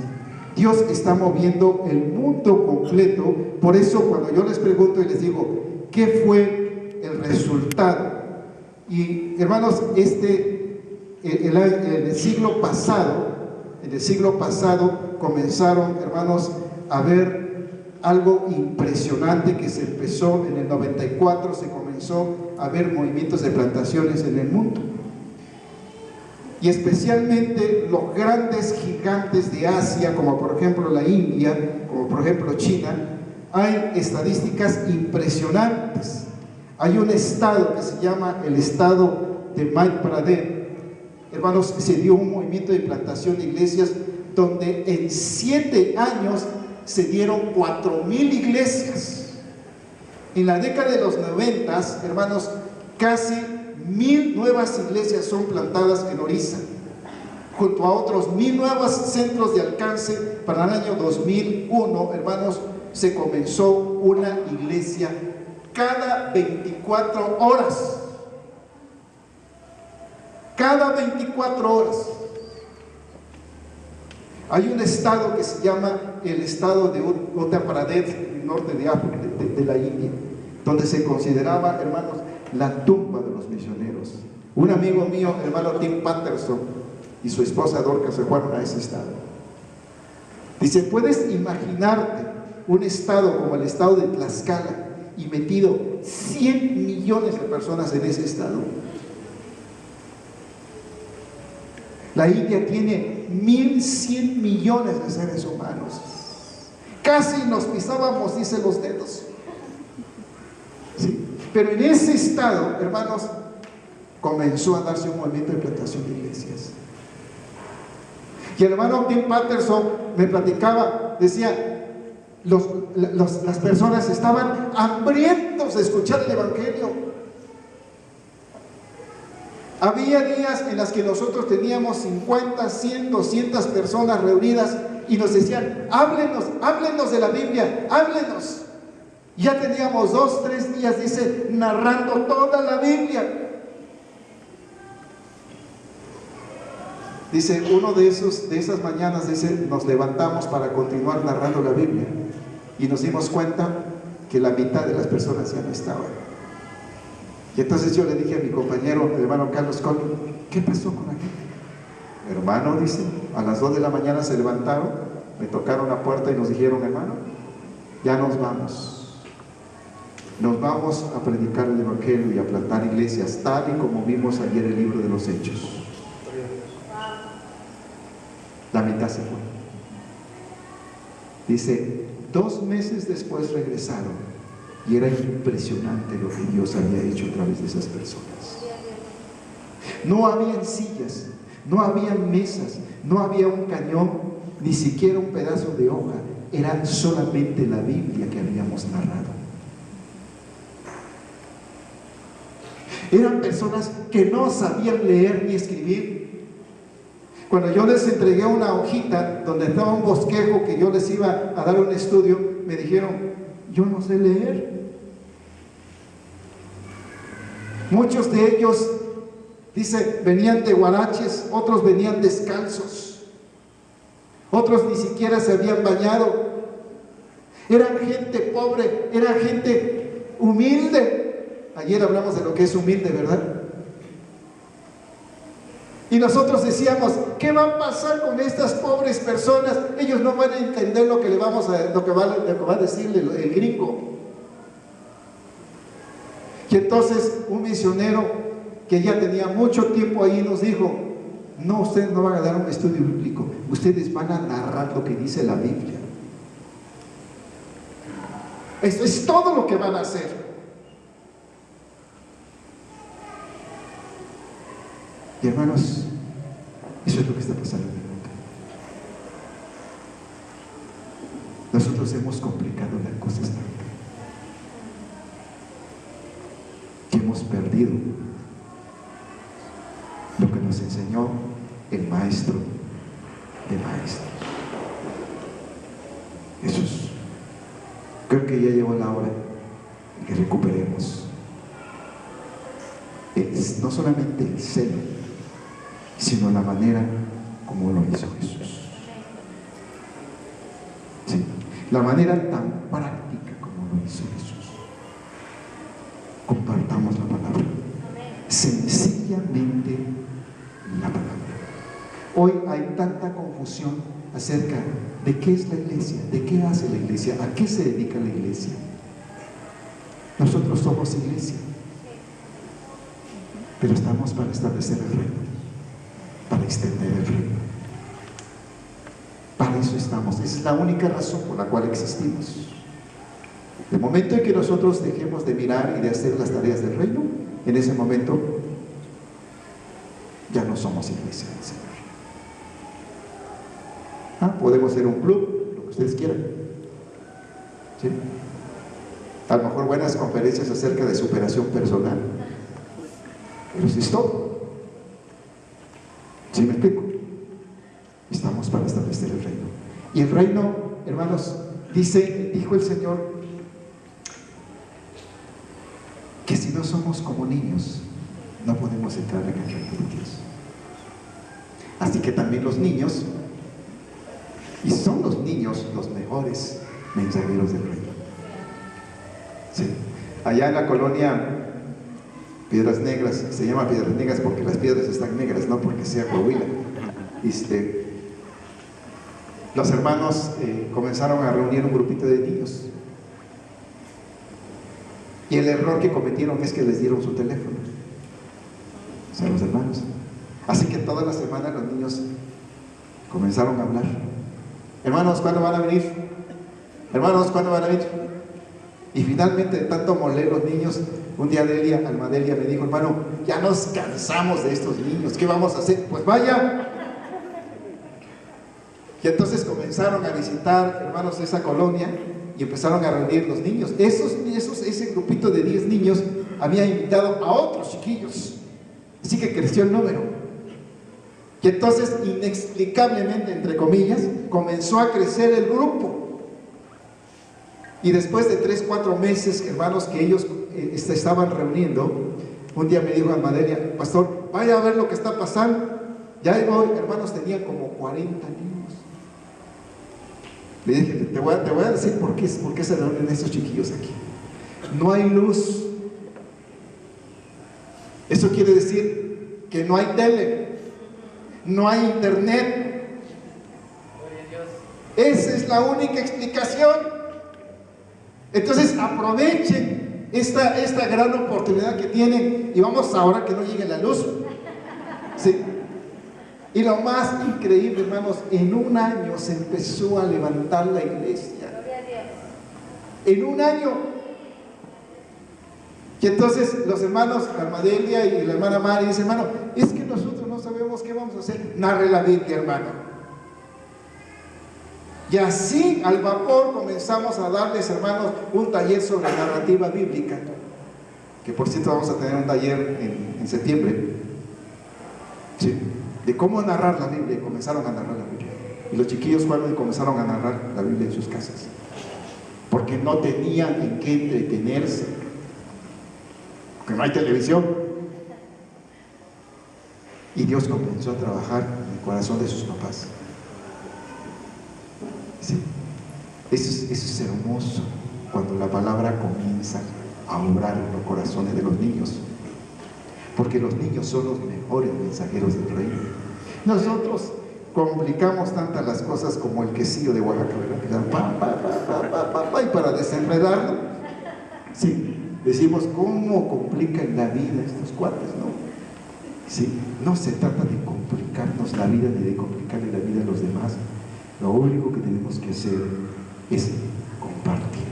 S4: Dios está moviendo el mundo completo. Por eso cuando yo les pregunto y les digo, ¿qué fue el resultado? Y hermanos, en el siglo pasado comenzaron, hermanos, a ver algo impresionante que se empezó en el 94, se comenzó a ver movimientos de plantaciones en el mundo. Y especialmente los grandes gigantes de Asia, como por ejemplo la India, como por ejemplo China, hay estadísticas impresionantes. Hay un estado que se llama el estado de Madhya Pradesh. Hermanos, se dio un movimiento de plantación de iglesias donde en 7 años se dieron 4,000 iglesias. En la década de los 90, hermanos, casi 1,000 nuevas iglesias son plantadas en Orissa, junto a otros 1,000 nuevos centros de alcance. Para el año 2001, hermanos, se comenzó una iglesia cada 24 horas. Cada 24 horas. Hay un estado que se llama el estado de Uttar Pradesh, el norte de África, de la India, donde se consideraba, hermanos, la tumba de los misioneros. Un amigo mío, hermano Tim Patterson, y su esposa Dorcas se fueron a ese estado. Dice: ¿puedes imaginarte un estado como el estado de Tlaxcala y metido 100 millones de personas en ese estado? La India tiene 1,100 millones de seres humanos. Casi nos pisábamos, dice, los dedos. ¿Sí? Pero en ese estado, hermanos, comenzó a darse un movimiento de plantación de iglesias. Y el hermano Tim Patterson me platicaba, decía, las personas estaban hambrientos de escuchar el Evangelio. Había días en las que nosotros teníamos 50, 100, 200 personas reunidas y nos decían: háblenos de la Biblia, háblenos. Ya teníamos 2, 3 días, dice, narrando toda la Biblia. Dice, uno de esas mañanas, dice, nos levantamos para continuar narrando la Biblia y nos dimos cuenta que la mitad de las personas ya no estaban. Y entonces yo le dije a mi compañero, el hermano Carlos Colli: ¿qué pasó con la gente? Hermano, dice, a las 2 de la mañana se levantaron, me tocaron la puerta y nos dijeron: hermano, ya nos vamos a predicar el Evangelio y a plantar iglesias, tal y como vimos ayer el libro de los Hechos. La mitad se fue. Dice, 2 meses después regresaron. Y era impresionante lo que Dios había hecho a través de esas personas. No habían sillas, no habían mesas, no había un cañón, ni siquiera un pedazo de hoja. Era solamente la Biblia que habíamos narrado. Eran personas que no sabían leer ni escribir. Cuando yo les entregué una hojita donde estaba un bosquejo que yo les iba a dar un estudio, me dijeron: yo no sé leer. Muchos de ellos, dice, venían de huaraches, otros venían descalzos, otros ni siquiera se habían bañado. Eran gente pobre, era gente humilde. Ayer hablamos de lo que es humilde, ¿verdad? Y nosotros decíamos, ¿qué va a pasar con estas pobres personas? Ellos no van a entender lo que va a decirle el gringo. Y entonces un misionero que ya tenía mucho tiempo ahí nos dijo, no, ustedes no van a dar un estudio bíblico, ustedes van a narrar lo que dice la Biblia. Esto es todo lo que van a hacer. Y hermanos, eso es lo que está pasando en el mundo. Nosotros hemos complicado las cosas tanto que hemos perdido lo que nos enseñó el maestro de maestros, Jesús. Creo que ya llegó la hora de que recuperemos no solamente el celo, sino la manera como lo hizo Jesús. Sí, la manera tan práctica como lo hizo Jesús. Compartamos la palabra. Sencillamente la palabra. Hoy hay tanta confusión acerca de qué es la iglesia, de qué hace la iglesia, a qué se dedica la iglesia. Nosotros somos iglesia, pero estamos para establecer el reino, para extender el reino. Para eso estamos. Esa es la única razón por la cual existimos. El momento en que nosotros dejemos de mirar y de hacer las tareas del reino, en ese momento ya no somos iglesia del Señor. Podemos ser un club, lo que ustedes quieran, ¿sí? A lo mejor buenas conferencias acerca de superación personal, pero eso es todo. ¿Sí me explico? Estamos para establecer el reino. Y el reino, hermanos, dijo el Señor que si no somos como niños, no podemos entrar en el reino de Dios. Así que también los niños, y son los niños los mejores mensajeros del reino. Sí. Allá en la colonia Piedras Negras, se llama Piedras Negras porque las piedras están negras, no porque sea Coahuila. Los hermanos comenzaron a reunir un grupito de niños. Y el error que cometieron es que les dieron su teléfono, o sea, los hermanos. Así que toda la semana los niños comenzaron a hablar. Hermanos, ¿cuándo van a venir? Hermanos, ¿cuándo van a venir? Y finalmente, de tanto moler los niños, un día Almadelia me dijo, hermano, ya nos cansamos de estos niños, ¿qué vamos a hacer? Pues vaya. Y entonces comenzaron a visitar, hermanos, esa colonia y empezaron a reunir los niños. Ese grupito de 10 niños había invitado a otros chiquillos, así que creció el número. Y entonces, inexplicablemente, entre comillas, comenzó a crecer el grupo. Y después de 3-4 meses, hermanos, que ellos estaban reuniendo, un día me dijo Almadelia, pastor, vaya a ver lo que está pasando. Ya hoy, hermanos, tenían como 40 niños. Le dije, te voy a decir por qué se reúnen estos chiquillos aquí. No hay luz. Eso quiere decir que no hay tele, no hay internet. Esa es la única explicación. Entonces aprovechen esta gran oportunidad que tienen y vamos ahora que no llegue la luz. ¿Sí? Y lo más increíble, hermanos, en un año se empezó a levantar la iglesia. En un año. Y entonces los hermanos Almadelia y la hermana Mari dicen, hermano, es que nosotros no sabemos qué vamos a hacer. Narre la Biblia, hermano. Y así al vapor comenzamos a darles, hermanos, un taller sobre narrativa bíblica, que por cierto vamos a tener un taller en septiembre, ¿sí?, de cómo narrar la Biblia. Y comenzaron a narrar la Biblia, y los chiquillos fueron y comenzaron a narrar la Biblia en sus casas, porque no tenían en qué entretenerse, porque no hay televisión. Y Dios comenzó a trabajar en el corazón de sus papás. Sí. Eso es hermoso, cuando la palabra comienza a obrar en los corazones de los niños, porque los niños son los mejores mensajeros del reino. Nosotros complicamos tantas las cosas como el quesillo de Oaxaca, ¿verdad? Y para desenredarlo, sí, decimos, ¿cómo complican la vida estos cuates, no? Sí, no se trata de complicarnos la vida ni de complicarle la vida a los demás. Lo único que tenemos que hacer es compartir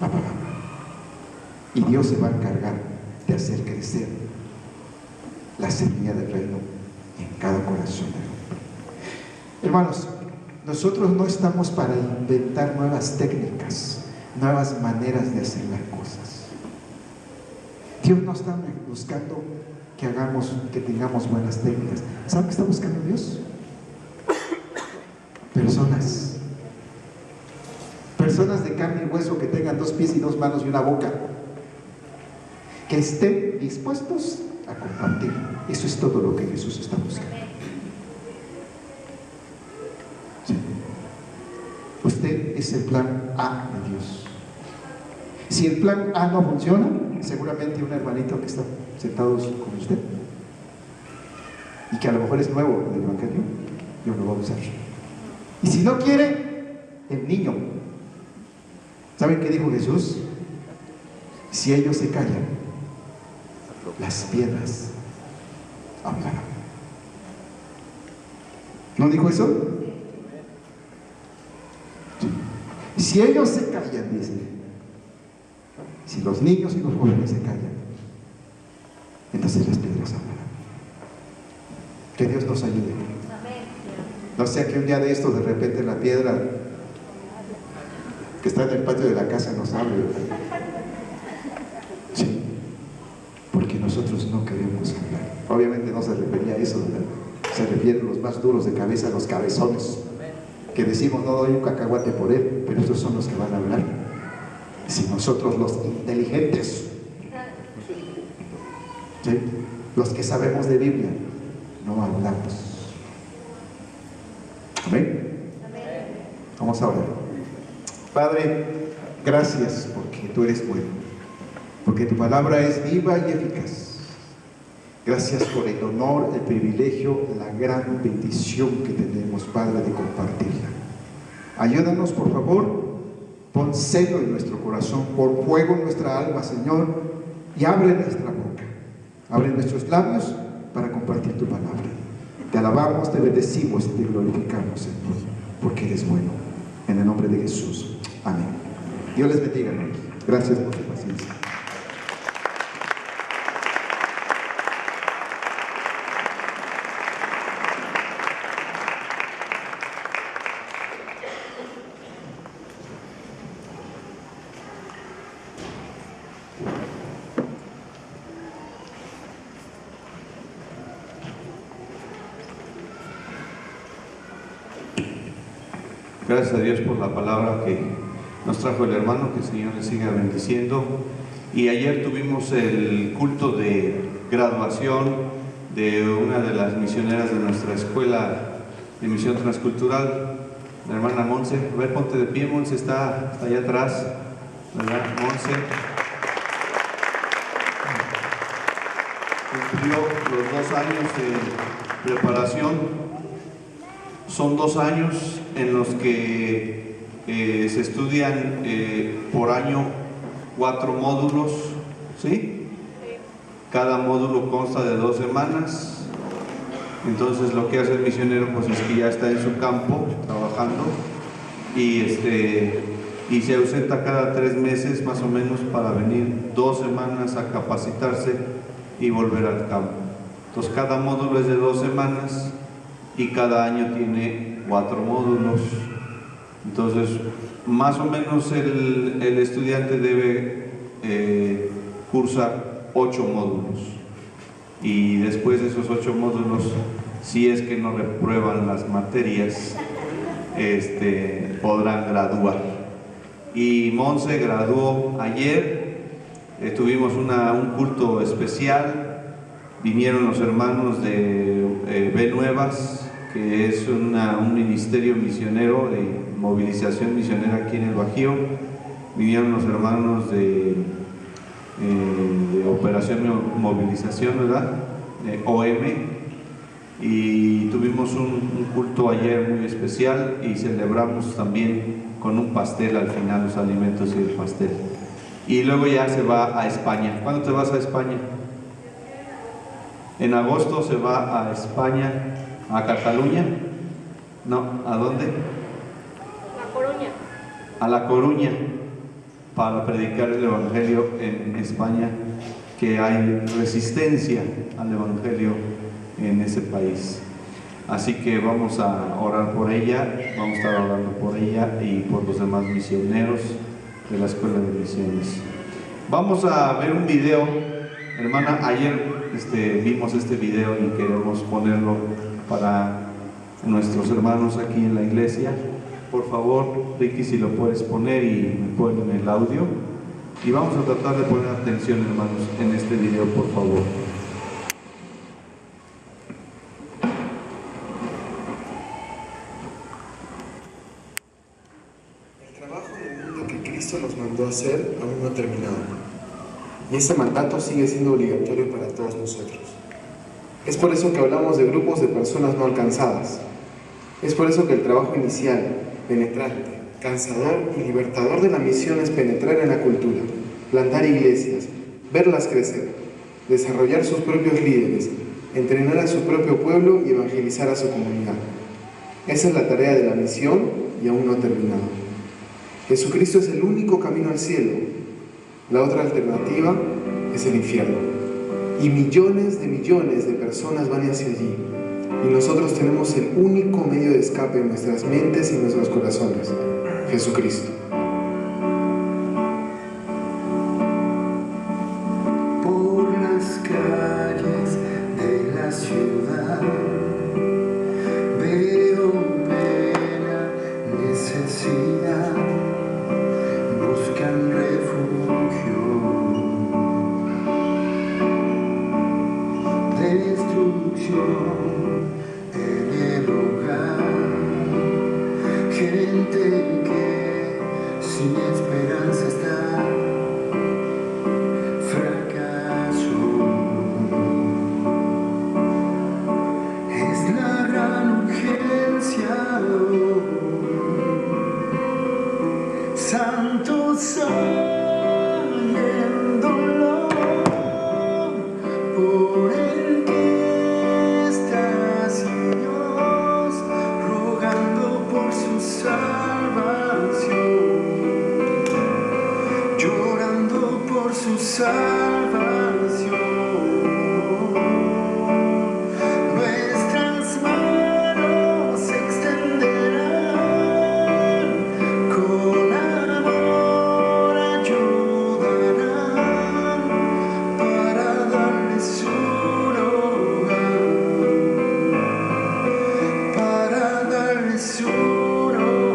S4: la palabra. Y Dios se va a encargar de hacer crecer la semilla del reino en cada corazón del hombre. Hermanos, nosotros no estamos para inventar nuevas técnicas, nuevas maneras de hacer las cosas. Dios no está buscando que tengamos buenas técnicas. ¿Saben qué está buscando Dios? Personas de carne y hueso que tengan 2 pies y 2 manos y una boca, que estén dispuestos a compartir. Eso es todo lo que Jesús está buscando. Sí. Usted es el plan A de Dios. Si el plan A no funciona, seguramente un hermanito que está sentado con usted y que a lo mejor es nuevo en el Evangelio, Dios lo va a usar. Y si no quiere, el niño. ¿Saben qué dijo Jesús? Si ellos se callan, las piedras hablarán. ¿No dijo eso? Sí. Si ellos se callan, dice, si los niños y los jóvenes se callan, entonces las piedras hablarán. Que Dios nos ayude. No sea que un día de estos de repente la piedra que está en el patio de la casa nos hable. Sí, porque nosotros no queremos hablar. Obviamente no se refería a eso, ¿verdad? Se refiere a los más duros de cabeza, a los cabezones, que decimos no doy un cacahuate por él, pero estos son los que van a hablar. Si nosotros los inteligentes, ¿sí?, los que sabemos de Biblia, no hablamos. Amén. Vamos a orar. Padre, gracias porque tú eres bueno, porque tu palabra es viva y eficaz. Gracias por el honor, el privilegio, la gran bendición que tenemos, Padre, de compartirla. Ayúdanos, por favor, pon celo en nuestro corazón, pon fuego en nuestra alma, Señor, y abre nuestra boca, abre nuestros labios para compartir tu palabra. Te alabamos, te bendecimos y te glorificamos, Señor, porque eres bueno. En el nombre de Jesús. Amén. Dios les bendiga, hermanos. Gracias por su paciencia.
S1: Gracias a Dios por la palabra que nos trajo el hermano, que el Señor le siga bendiciendo. Y ayer tuvimos el culto de graduación de una de las misioneras de nuestra escuela de misión transcultural, la hermana Monse. A ver, ponte de pie, Monse, está allá atrás, ¿verdad? Monse cumplió los 2 años de preparación. Son 2 años en los que se estudian por año 4 módulos, ¿sí? Cada módulo consta de 2 semanas. Entonces lo que hace el misionero pues es que ya está en su campo trabajando y se ausenta cada 3 meses más o menos para venir 2 semanas a capacitarse y volver al campo. Entonces cada módulo es de 2 semanas y cada año tiene 4 módulos. Entonces más o menos el estudiante debe cursar 8 módulos, y después de esos 8 módulos, si es que no reprueban las materias, podrán graduar. y Monse graduó ayer. Tuvimos un culto especial, vinieron los hermanos de B Nuevas, que es un ministerio misionero de movilización misionera aquí en el Bajío. Vinieron los hermanos de Operación Movilización, ¿verdad? OM, y tuvimos un culto ayer muy especial y celebramos también con un pastel al final, los alimentos y el pastel. Y luego ya se va a España. ¿Cuándo te vas a España? En agosto se va a España, a Cataluña. No, ¿a dónde?
S5: La Coruña.
S1: A La Coruña, para predicar el Evangelio en España, que hay resistencia al Evangelio en ese país. Así que vamos a orar por ella, vamos a estar orando por ella y por los demás misioneros de la Escuela de Misiones. Vamos a ver un video, hermana. Ayer vimos este video y queremos ponerlo para nuestros hermanos aquí en la iglesia. Por favor, Ricky, si lo puedes poner y me ponen el audio. Y vamos a tratar de poner atención, hermanos, en este video, por favor.
S6: Nos mandó a hacer aún no ha terminado, y ese mandato sigue siendo obligatorio para todos nosotros. Es por eso que hablamos de grupos de personas no alcanzadas. Es por eso que el trabajo inicial, penetrante, cansador y libertador de la misión es penetrar en la cultura, plantar iglesias, verlas crecer, desarrollar sus propios líderes, entrenar a su propio pueblo y evangelizar a su comunidad. Esa es la tarea de la misión y aún no ha terminado. Jesucristo es el único camino al cielo. La otra alternativa es el infierno. Y millones de personas van hacia allí. Y nosotros tenemos el único medio de escape en nuestras mentes y en nuestros corazones: Jesucristo.
S7: Por las calles de la ciudad veo pena, necesidad. Buscan refugio, destrucción en el hogar, gente que sin esperanza está, fracaso. Es la gran urgencia. Santos hay en dolor por el que está sin Dios, rogando por su salvación, llorando por su salvación. Nuestras manos se extenderán con amor, ayudarán para darles un hogar, para darles un hogar.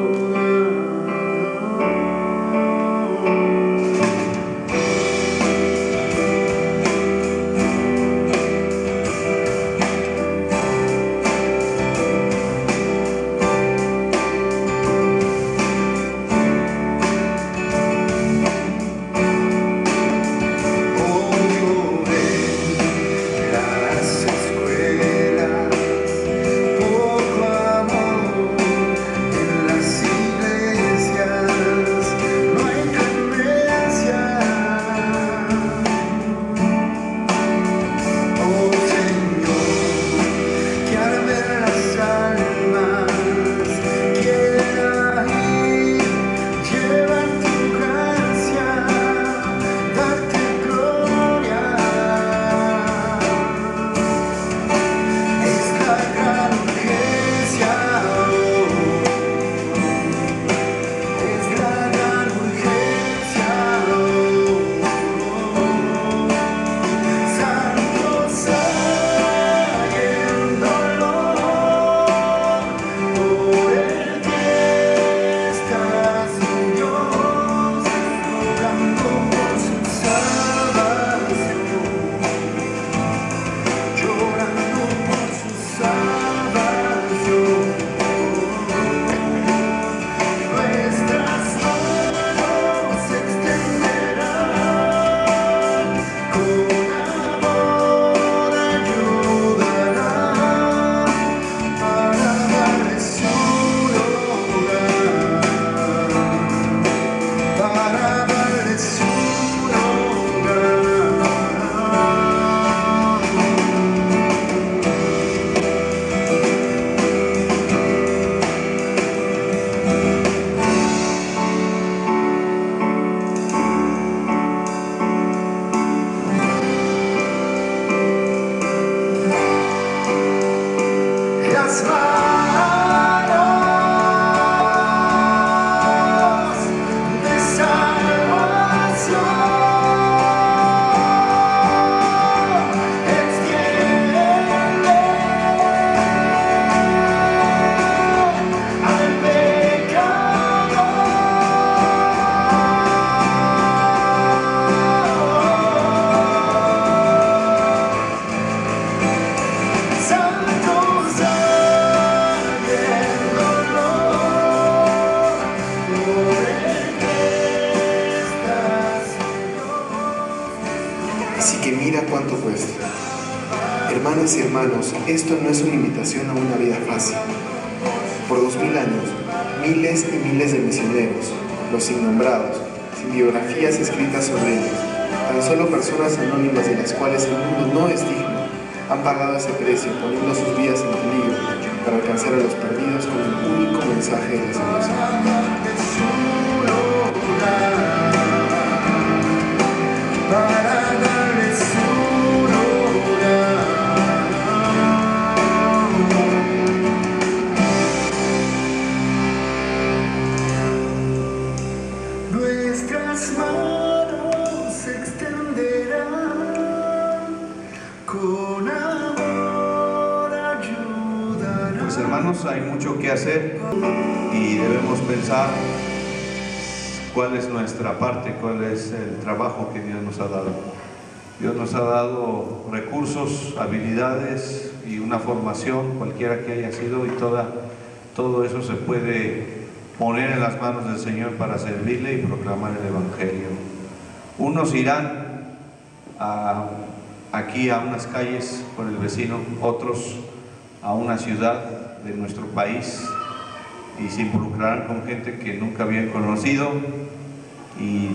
S6: Así que mira cuánto cuesta. Hermanas y hermanos, esto no es una invitación a una vida fácil. Por 2000 años, miles y miles de misioneros, los innombrados, sin biografías escritas sobre ellos, tan solo personas anónimas de las cuales el mundo no es digno, han pagado ese precio poniendo sus vidas en peligro para alcanzar a los perdidos con el único mensaje de la salvación.
S7: Nuestras manos se extenderán con amor, ayudarán.
S1: Pues hermanos, hay mucho que hacer y debemos pensar cuál es nuestra parte, cuál es el trabajo que Dios nos ha dado. Dios nos ha dado recursos, habilidades y una formación, cualquiera que haya sido, y todo eso se puede poner en las manos del Señor para servirle y proclamar el Evangelio. Unos irán aquí a unas calles por el vecino, otros a una ciudad de nuestro país y se involucrarán con gente que nunca habían conocido y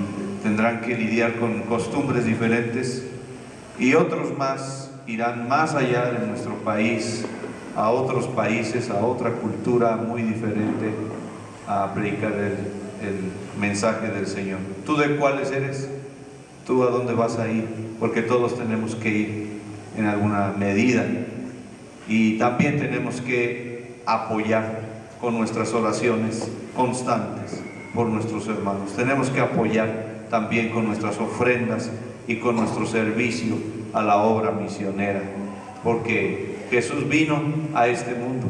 S1: tendrán que lidiar con costumbres diferentes, y otros más irán más allá de nuestro país, a otros países, a otra cultura muy diferente, a predicar el mensaje del Señor. ¿Tú de cuáles eres? ¿Tú a dónde vas a ir? Porque todos tenemos que ir en alguna medida, y también tenemos que apoyar con nuestras oraciones constantes por nuestros hermanos. Tenemos que apoyar también con nuestras ofrendas y con nuestro servicio a la obra misionera, porque Jesús vino a este mundo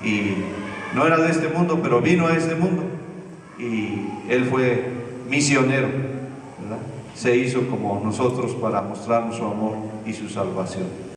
S1: y no era de este mundo, pero vino a este mundo y Él fue misionero, ¿verdad? Se hizo como nosotros para mostrarnos su amor y su salvación.